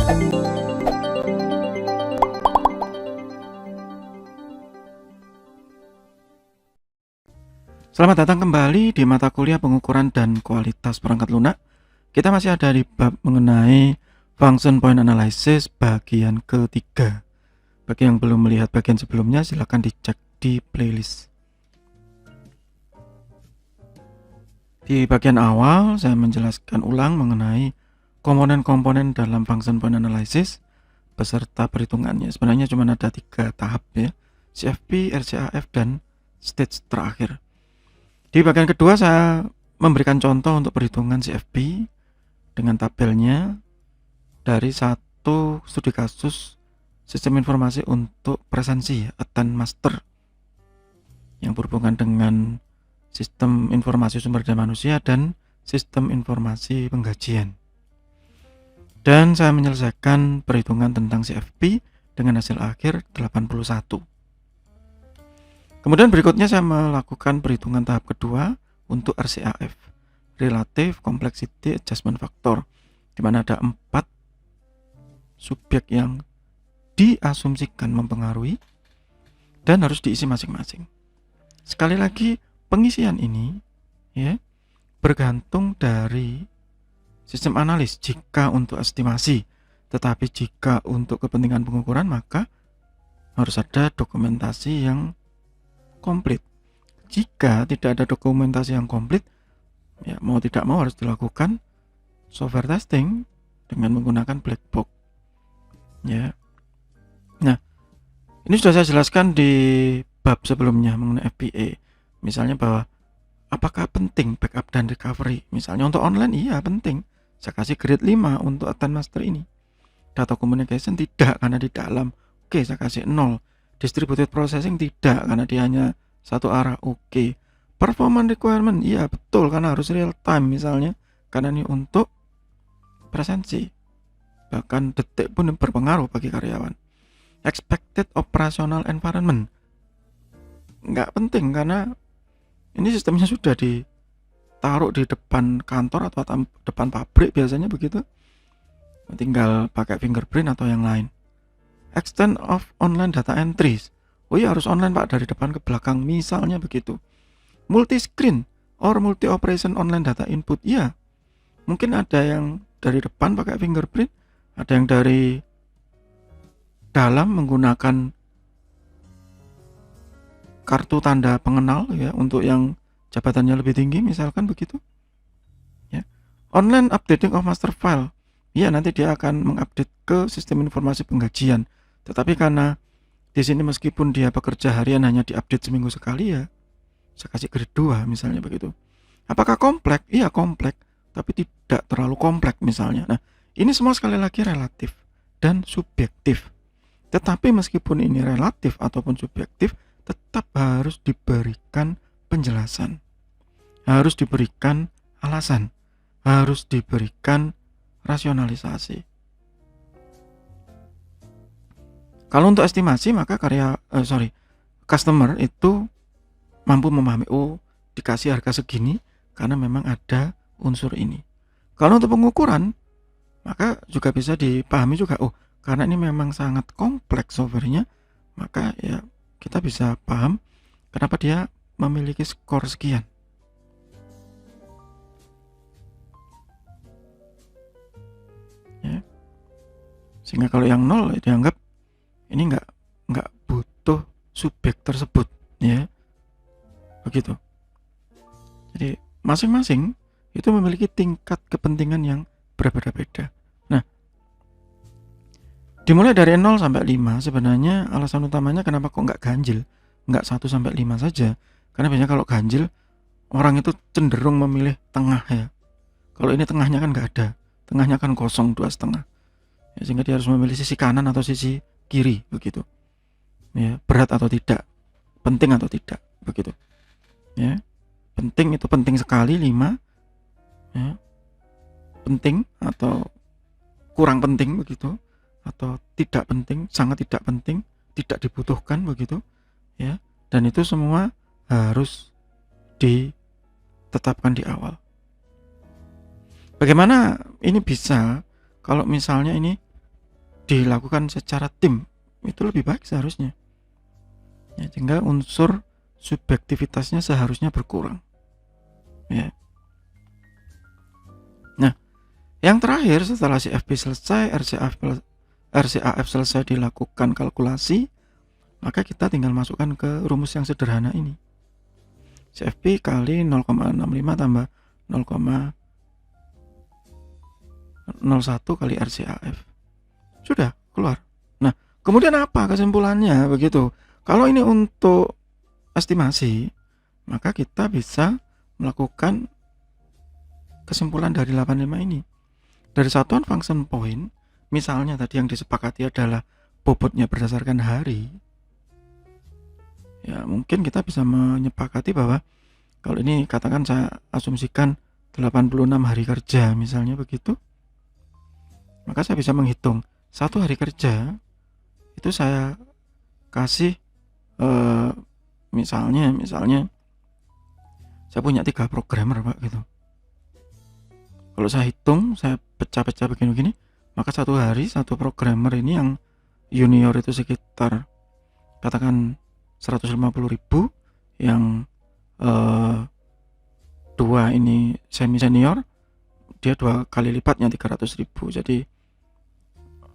Selamat datang kembali di mata kuliah pengukuran dan kualitas perangkat lunak. Kita masih ada di bab mengenai function point analysis bagian ketiga. Bagi yang belum melihat bagian sebelumnya, silakan dicek di playlist. Di bagian awal, saya menjelaskan ulang mengenai komponen-komponen dalam function point analysis beserta perhitungannya. Sebenarnya cuma ada 3 tahap ya, CFP, RCAF, dan stage terakhir. Di bagian kedua saya memberikan contoh untuk perhitungan CFP dengan tabelnya dari satu studi kasus sistem informasi untuk presensi attend master yang berhubungan dengan sistem informasi sumber daya manusia dan sistem informasi penggajian. Dan saya menyelesaikan perhitungan tentang CFP dengan hasil akhir 81. Kemudian berikutnya saya melakukan perhitungan tahap kedua untuk RCAF, Relative Complexity Adjustment Factor, di mana ada 4 subjek yang diasumsikan mempengaruhi dan harus diisi masing-masing. Sekali lagi, pengisian ini ya bergantung dari sistem analis jika untuk estimasi, tetapi jika untuk kepentingan pengukuran maka harus ada dokumentasi yang komplit. Jika tidak ada dokumentasi yang komplit, ya mau tidak mau harus dilakukan software testing dengan menggunakan black box. Ya. Nah, ini sudah saya jelaskan di bab sebelumnya mengenai FPA. Misalnya bahwa apakah penting backup dan recovery? Misalnya untuk online iya penting. Saya kasih grade 5 untuk attend master ini. Data communication tidak karena di dalam. Oke, saya kasih 0. Distributed processing tidak karena dia hanya satu arah. Oke. Performance requirement iya betul karena harus real time misalnya, karena ini untuk presensi. Bahkan detik pun berpengaruh bagi karyawan. Expected operational environment nggak penting karena ini sistemnya sudah ditaruh di depan kantor atau depan pabrik biasanya begitu. Tinggal pakai fingerprint atau yang lain. Extent of online data entries. Oh iya harus online Pak dari depan ke belakang misalnya begitu. Multi screen or multi operation online data input. Iya. Mungkin ada yang dari depan pakai fingerprint, ada yang dari dalam menggunakan kartu tanda pengenal ya untuk yang jabatannya lebih tinggi misalkan begitu. Ya. Online updating of master file. Iya nanti dia akan mengupdate ke sistem informasi penggajian. Tetapi karena di sini meskipun dia bekerja harian hanya diupdate seminggu sekali ya, saya kasih grade 2 misalnya begitu. Apakah kompleks? Iya kompleks, tapi tidak terlalu kompleks misalnya. Nah, ini semua sekali lagi relatif dan subjektif. Tetapi meskipun ini relatif ataupun subjektif, tetap harus diberikan penjelasan. Harus diberikan alasan. Harus diberikan rasionalisasi. Kalau untuk estimasi maka customer itu mampu memahami dikasih harga segini karena memang ada unsur ini. Kalau untuk pengukuran maka juga bisa dipahami juga karena ini memang sangat kompleks softwarenya, maka ya kita bisa paham kenapa dia memiliki skor sekian. Ya. Sehingga kalau yang 0 dianggap ini nggak butuh subjek tersebut ya begitu. Jadi masing-masing itu memiliki tingkat kepentingan yang berbeda-beda. Nah, dimulai dari 0 sampai 5 sebenarnya alasan utamanya kenapa kok nggak ganjil, nggak 1 sampai 5 saja, karena biasanya kalau ganjil orang itu cenderung memilih tengah ya. Kalau ini tengahnya kan nggak ada, tengahnya kan kosong 2,5 ya, sehingga dia harus memilih sisi kanan atau sisi kiri begitu ya, berat atau tidak, penting atau tidak begitu ya. Penting itu penting sekali 5 ya, penting atau kurang penting begitu, atau tidak penting, sangat tidak penting, tidak dibutuhkan begitu ya. Dan itu semua harus ditetapkan di awal. Bagaimana ini bisa kalau misalnya ini dilakukan secara tim, itu lebih baik seharusnya. Ya, sehingga unsur subjektivitasnya seharusnya berkurang. Ya. Nah, yang terakhir setelah CFP selesai, RCAF selesai dilakukan kalkulasi, maka kita tinggal masukkan ke rumus yang sederhana ini. CFP kali 0,65 tambah 0,01 kali RCAF. Sudah keluar. Nah, kemudian apa kesimpulannya begitu? Kalau ini untuk estimasi, maka kita bisa melakukan kesimpulan dari 85 ini. Dari satuan function point, misalnya tadi yang disepakati adalah bobotnya berdasarkan hari, ya mungkin kita bisa menyepakati bahwa kalau ini katakan saya asumsikan 86 hari kerja misalnya begitu, maka saya bisa menghitung satu hari kerja itu saya kasih misalnya saya punya 3 programmer Pak gitu. Kalau saya hitung, saya pecah-pecah begini-begini, maka satu hari satu programmer ini yang junior itu sekitar katakan 150.000, yang 2 ini semi senior, dia 2 kali lipatnya 300.000, jadi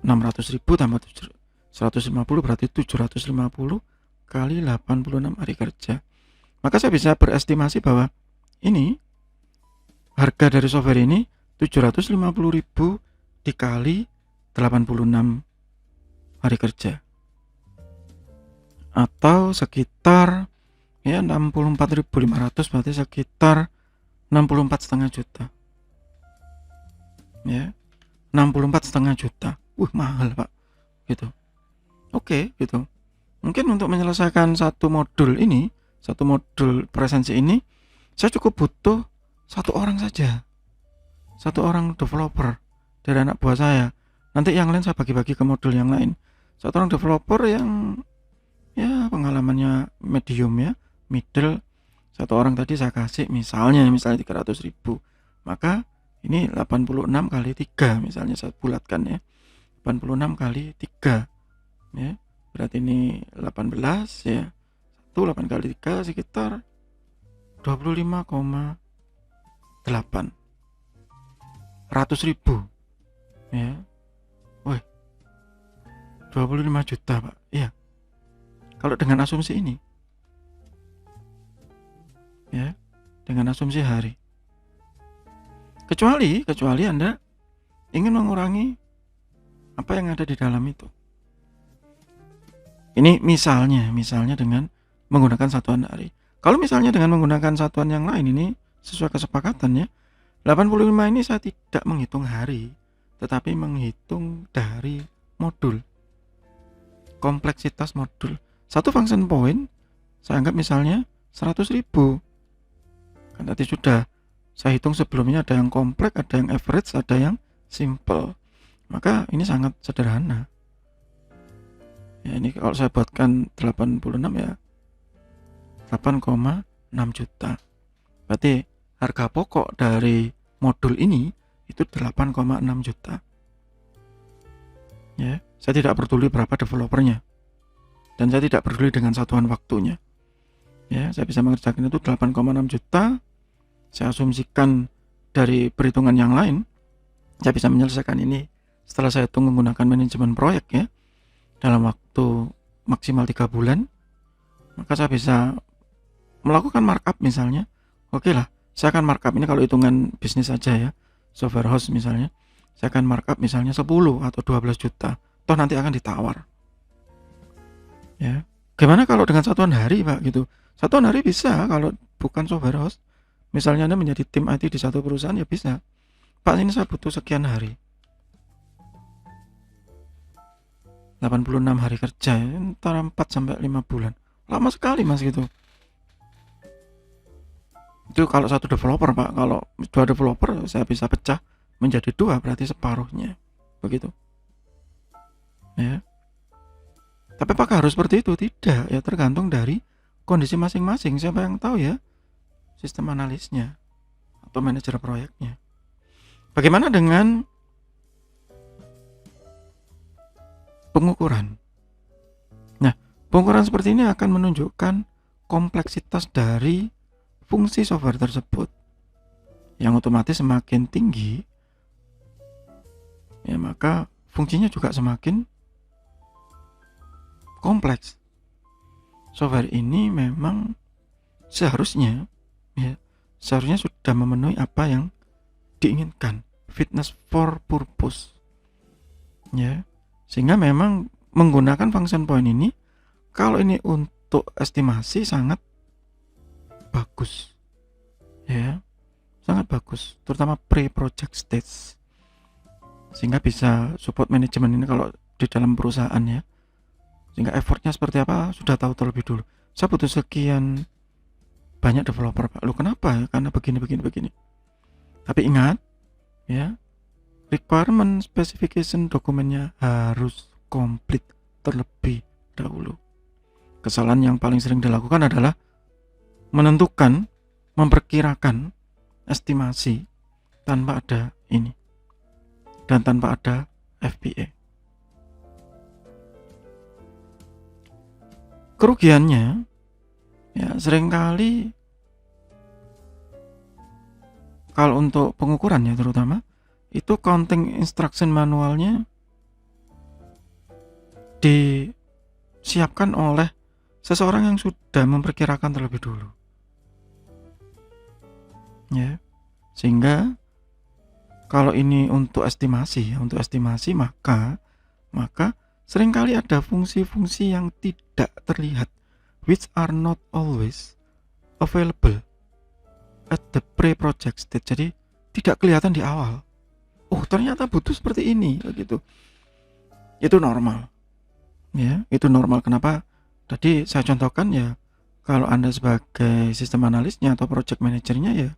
600.000 tambah 150 berarti 750 kali 86 hari kerja. Maka saya bisa berestimasi bahwa ini harga dari software ini 750.000 dikali 86 hari kerja, atau sekitar ya 64.500, berarti sekitar 64,5 juta. Ya, 64,5 juta. Mahal Pak. Gitu. Oke, gitu. Mungkin untuk menyelesaikan satu modul ini, satu modul presensi ini, saya cukup butuh 1 orang saja. 1 orang developer dari anak buah saya. Nanti yang lain saya bagi-bagi ke modul yang lain. 1 orang developer yang ya pengalamannya medium ya, middle. 1 orang tadi saya kasih misalnya 300.000. Maka ini 86 kali 3 misalnya saya bulatkan ya. 86 kali 3 ya. Berarti ini 18 ya. 8 kali 3 sekitar 25,8 100.000 ya. Wih, 25 juta Pak. Iya. Kalau dengan asumsi ini ya, dengan asumsi hari. Kecuali Anda ingin mengurangi apa yang ada di dalam itu. Ini misalnya dengan menggunakan satuan hari. Kalau misalnya dengan menggunakan satuan yang lain, ini sesuai kesepakatan ya. 85 ini saya tidak menghitung hari, tetapi menghitung dari modul, kompleksitas modul. Satu function point saya anggap misalnya 100.000. Kan tadi sudah saya hitung sebelumnya, ada yang kompleks, ada yang average, ada yang simple. Maka ini sangat sederhana. Ya, ini kalau saya buatkan 86 ya 8,6 juta. Berarti harga pokok dari modul ini itu 8,6 juta. Ya, saya tidak peduli berapa developernya. Dan saya tidak peduli dengan satuan waktunya. Ya, saya bisa mengerjakan itu 8,6 juta. Saya asumsikan dari perhitungan yang lain, saya bisa menyelesaikan ini setelah saya hitung menggunakan manajemen proyek ya, dalam waktu maksimal 3 bulan. Maka saya bisa melakukan markup misalnya. Oke lah, saya akan markup ini kalau hitungan bisnis saja ya, software house misalnya, saya akan markup misalnya 10 atau 12 juta. Toh nanti akan ditawar. Ya. Gimana kalau dengan satuan hari Pak gitu? Satuan hari bisa kalau bukan software house. Misalnya Anda menjadi tim IT di satu perusahaan ya bisa. Pak, ini saya butuh sekian hari. 86 hari kerja ya, antara 4 sampai 5 bulan. Lama sekali Mas gitu. Itu kalau satu developer Pak. Kalau 2 developer saya bisa pecah menjadi 2, berarti separuhnya. Begitu. Ya. Tapi apakah harus seperti itu? Tidak, ya tergantung dari kondisi masing-masing. Siapa yang tahu ya sistem analisnya atau manajer proyeknya. Bagaimana dengan pengukuran. Nah, pengukuran seperti ini akan menunjukkan kompleksitas dari fungsi software tersebut, yang otomatis semakin tinggi ya maka fungsinya juga semakin kompleks. Software ini memang seharusnya sudah memenuhi apa yang diinginkan, fitness for purpose ya, sehingga memang menggunakan function point ini kalau ini untuk estimasi sangat bagus ya, sangat bagus, terutama pre-project stage, sehingga bisa support manajemen ini kalau di dalam perusahaan ya, sehingga effortnya seperti apa sudah tahu terlebih dulu. Saya butuh sekian banyak developer Pak, lu kenapa ya, karena begini. Tapi ingat ya, requirement specification dokumennya harus komplit terlebih dahulu. Kesalahan yang paling sering dilakukan adalah menentukan, memperkirakan estimasi tanpa ada ini dan tanpa ada FPA. Kerugiannya ya seringkali kalau untuk pengukurannya terutama itu counting instruction manualnya disiapkan oleh seseorang yang sudah memperkirakan terlebih dulu ya, sehingga kalau ini untuk estimasi maka seringkali ada fungsi-fungsi yang tidak terlihat, which are not always available at the pre-project stage. Jadi tidak kelihatan di awal. Oh, ternyata butuh seperti ini gitu. Itu normal. Ya, itu normal. Kenapa? Tadi saya contohkan ya, kalau Anda sebagai sistem analisnya atau project manajernya ya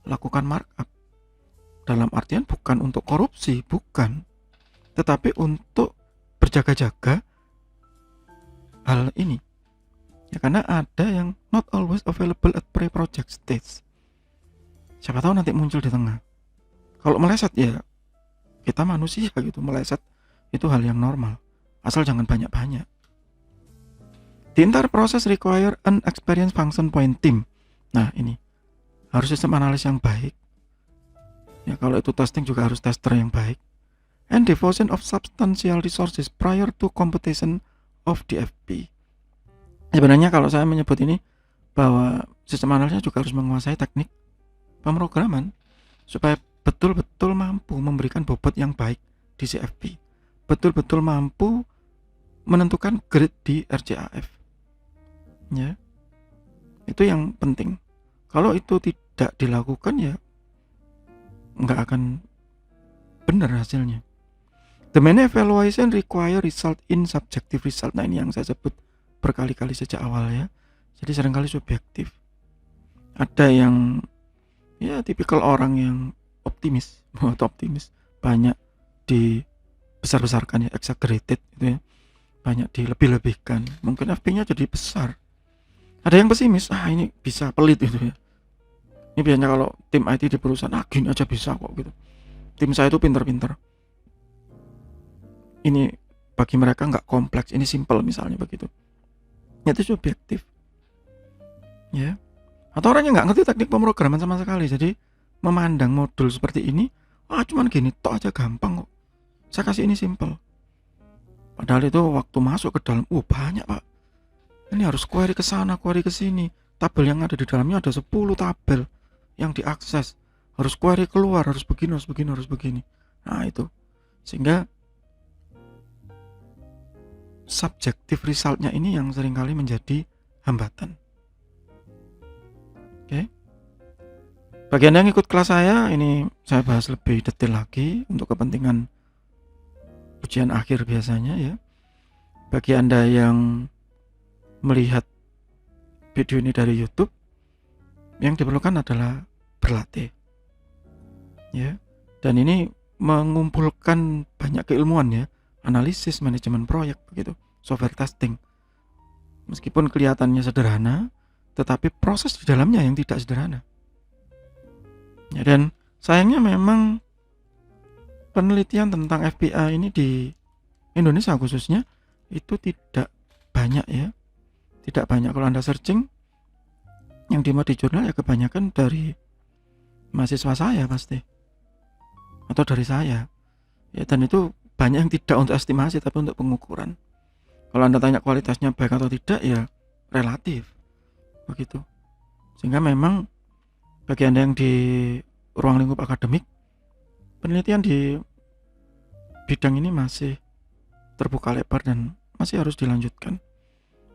lakukan markup. Dalam artian bukan untuk korupsi, bukan. Tetapi untuk berjaga-jaga hal ini. Ya, karena ada yang not always available at pre-project stage. Siapa tahu nanti muncul di tengah. Kalau meleset ya kita manusia gitu, meleset itu hal yang normal. Asal jangan banyak-banyak. The entire process require an experienced function point team. Nah ini harus sistem analis yang baik. Ya kalau itu testing juga harus tester yang baik. And devotion of substantial resources prior to completion of DFP. Sebenarnya kalau saya menyebut ini bahwa sistem analisnya juga harus menguasai teknik pemrograman supaya betul-betul mampu memberikan bobot yang baik di CFP, betul-betul mampu menentukan grade di RCAF ya, itu yang penting. Kalau itu tidak dilakukan ya nggak akan benar hasilnya. The main evaluation require result in subjective result. Nah ini yang saya sebut berkali-kali sejak awal ya, jadi seringkali subjektif. Ada yang ya tipikal orang yang optimis banyak dibesar-besarkan ya, exaggerated gitu ya, banyak dilebih-lebihkan, mungkin FP-nya jadi besar. Ada yang pesimis, ini bisa pelit gitu ya. Ini biasanya kalau tim IT di perusahaan, gini aja bisa kok gitu, tim saya itu pinter-pinter, ini bagi mereka nggak kompleks, ini simple misalnya begitu. Itu subjektif ya. Atau orangnya nggak ngerti teknik pemrograman sama sekali, jadi memandang modul seperti ini, cuman gini toh aja gampang kok, saya kasih ini simple. Padahal itu waktu masuk ke dalam, banyak Pak, ini harus query ke sana, query ke sini, tabel yang ada di dalamnya ada 10 tabel yang diakses, harus query keluar, harus begini. Nah itu, sehingga subjektif resultnya ini yang seringkali menjadi hambatan. Oke. Bagi Anda yang ikut kelas saya, ini saya bahas lebih detail lagi untuk kepentingan ujian akhir biasanya ya. Bagi Anda yang melihat video ini dari YouTube, yang diperlukan adalah berlatih ya. Dan ini mengumpulkan banyak keilmuan ya, analisis, manajemen proyek begitu, software testing. Meskipun kelihatannya sederhana, tetapi proses di dalamnya yang tidak sederhana. Ya, dan sayangnya memang penelitian tentang FPA ini Indonesia khususnya itu tidak banyak ya, tidak banyak. Kalau Anda searching yang dimuat di jurnal ya kebanyakan dari mahasiswa saya pasti, atau dari saya ya, dan itu banyak yang tidak untuk estimasi tapi untuk pengukuran. Kalau Anda tanya kualitasnya baik atau tidak ya relatif begitu. Sehingga memang bagi Anda yang di ruang lingkup akademik, penelitian di bidang ini masih terbuka lebar dan masih harus dilanjutkan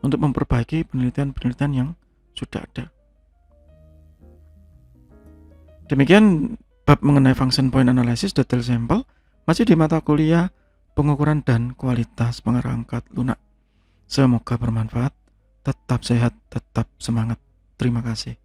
untuk memperbaiki penelitian-penelitian yang sudah ada. Demikian bab mengenai function point analysis detail sampel masih di mata kuliah pengukuran dan kualitas pengarah angkat lunak. Semoga bermanfaat. Tetap sehat, tetap semangat. Terima kasih.